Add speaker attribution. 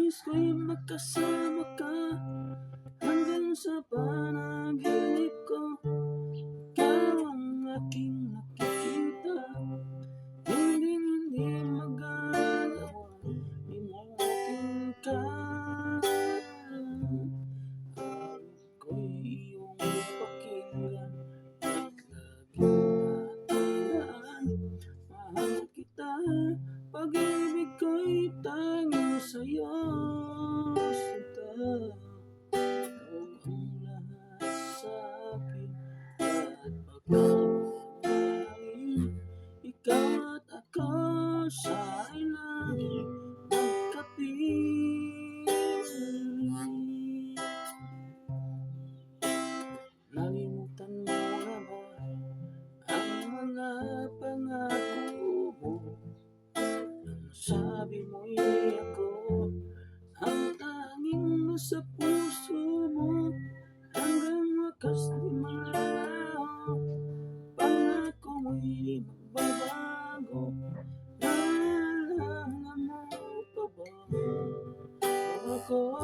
Speaker 1: nais ko'y magkasama ka hanggang sa panaginip ko. Ikaw ang aking nakikita, hindi magagawa, di mo aking araw ko'y iyong pakinggan at laging tatandaan. Mahal kita, pag-ibig ko'y tanging sa'yo sinta. Ikaw ang lahat sa'kin at pagkamahalin. Ikaw at ako sa'y laging magkapiling. Nalimutan mo na ba ang mga pangako mo? Nang sabi mo'y ako ang tanging nasa puso mo, hanggang wakas di malaho. Pangako mo'y magbabago, naalala mo pa ba ako?